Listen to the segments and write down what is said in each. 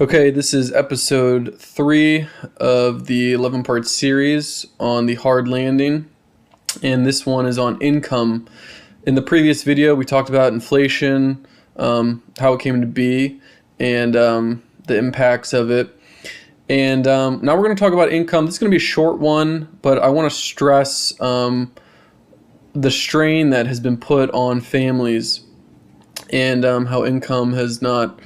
Okay, this is episode 3 of the 11-part series on the hard landing, and this one is on income. In the previous video, we talked about inflation, how it came to be, and the impacts of it. And now we're going to talk about income. This is going to be a short one, but I want to stress the strain that has been put on families and how income has not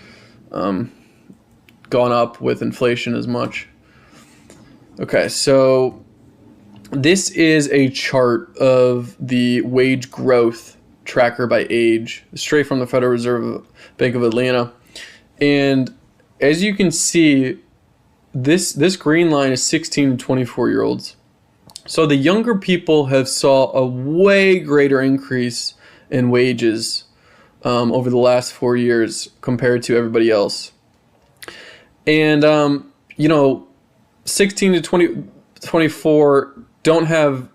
gone up with inflation as much. Okay, so this is a chart of the wage growth tracker by age, straight from the Federal Reserve Bank of Atlanta. And as you can see, this green line is 16 to 24-year-olds. So the younger people have saw a way greater increase in wages over the last 4 years compared to everybody else. And, 16 to 24 don't have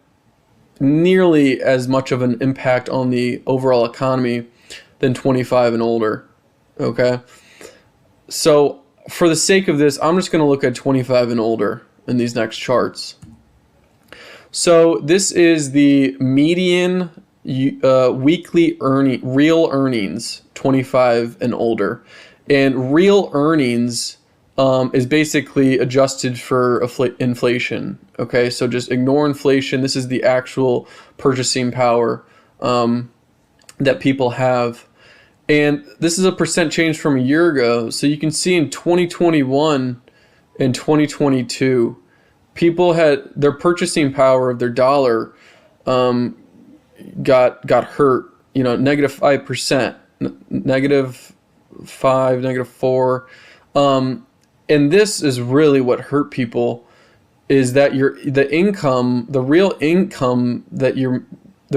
nearly as much of an impact on the overall economy than 25 and older. Okay. So for the sake of this, I'm just going to look at 25 and older in these next charts. So this is the median weekly real earnings, 25 and older. And real earnings is basically adjusted for inflation. Okay, so just ignore inflation. This is the actual purchasing power that people have. And this is a percent change from a year ago. So you can see in 2021 and 2022, people had their purchasing power of their dollar got hurt, -5%, -5, -4. And this is really what hurt people, is that the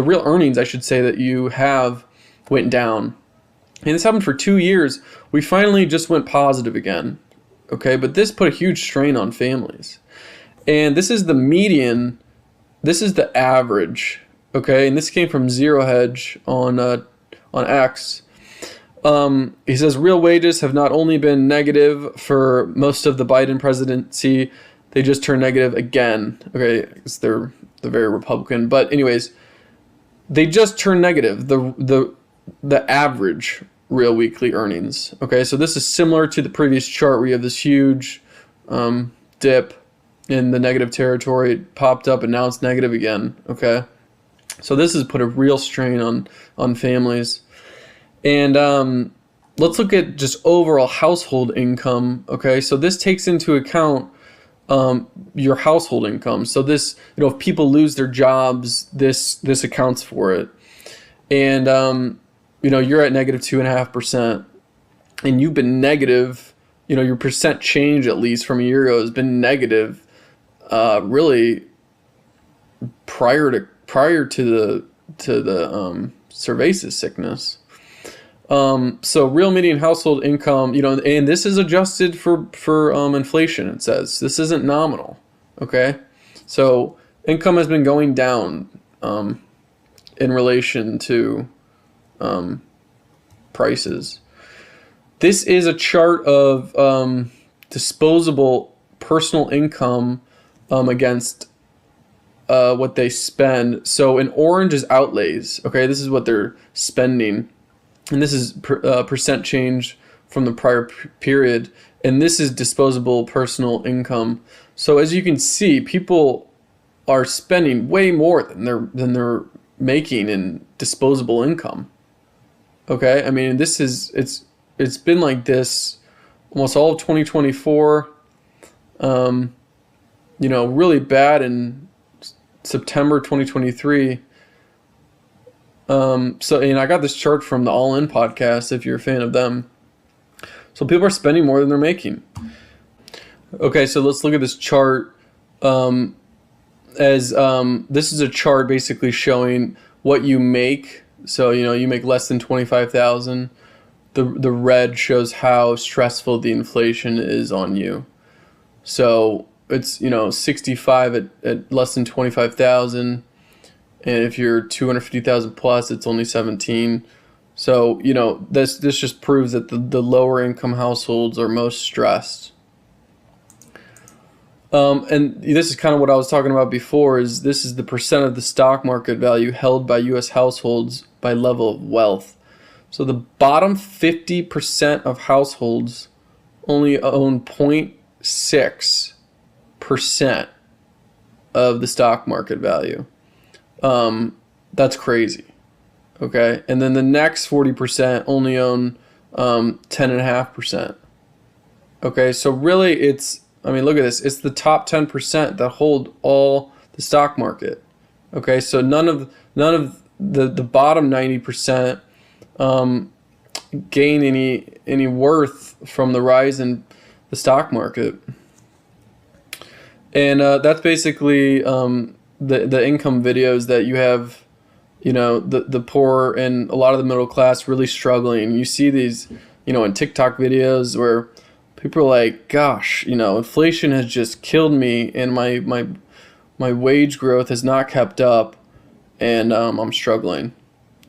real earnings, I should say, that you have went down. And this happened for 2 years. We finally just went positive again. Okay, but this put a huge strain on families. And this is the median, this is the average. Okay, and this came from Zero Hedge on X. He says real wages have not only been negative for most of the Biden presidency, they just turned negative again. Okay, because they're very Republican. But anyways, they just turned negative, the average real weekly earnings. Okay, so this is similar to the previous chart where you have this huge dip in the negative territory. It popped up and now it's negative again. Okay, so this has put a real strain on families. And let's look at just overall household income. Okay, so this takes into account your household income. So this, if people lose their jobs, this accounts for it. And you're at -2.5%, and you've been negative. Your percent change, at least from a year ago, has been negative. Really, prior to the cerveza sickness. So real median household income, and this is adjusted for inflation. It says this isn't nominal. Okay, so income has been going down in relation to prices. This is a chart of disposable personal income against what they spend. So in orange is outlays. Okay, this is what they're spending. And this is percent change from the prior period. And this is disposable personal income. So as you can see, people are spending way more than they're making in disposable income. Okay, I mean, it's been like this almost all of 2024. Really bad in September 2023. And I got this chart from the All In podcast, if you're a fan of them. So people are spending more than they're making. Okay, so let's look at this chart. This is a chart basically showing what you make. So, you make less than $25,000. The red shows how stressful the inflation is on you. So it's, 65 at less than 25,000. And if you're 250,000 plus, it's only 17. So, you know, this just proves that the lower income households are most stressed. And this is kind of what I was talking about before, is this is the percent of the stock market value held by U.S. households by level of wealth. So the bottom 50% of households only own 0.6% of the stock market value. That's crazy. Okay. And then the next 40% only own 10.5%. Okay. So really I mean, look at this. It's the top 10% that hold all the stock market. Okay. So none of the bottom 90% gain any worth from the rise in the stock market. And that's basically the income videos that you have, you know, the poor and a lot of the middle class really struggling. You see these, you know, in TikTok videos where people are like, gosh, you know, inflation has just killed me and my wage growth has not kept up, and I'm struggling.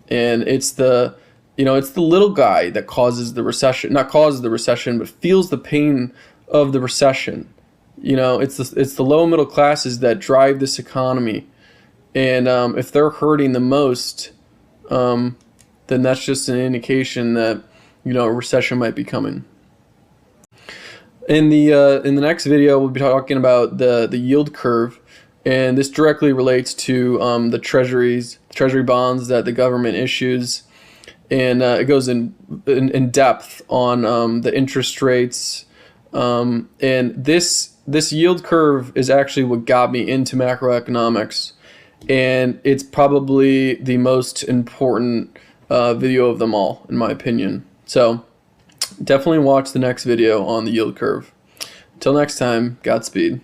And it's the little guy that causes the recession, not causes the recession, but feels the pain of the recession. You know, it's the low middle classes that drive this economy. And if they're hurting the most, then that's just an indication that, you know, a recession might be coming. In the next video, we'll be talking about the yield curve, and this directly relates to the treasury bonds that the government issues, and it goes in depth on the interest rates, and this yield curve is actually what got me into macroeconomics, and it's probably the most important video of them all, in my opinion. So definitely watch the next video on the yield curve. Until next time, Godspeed.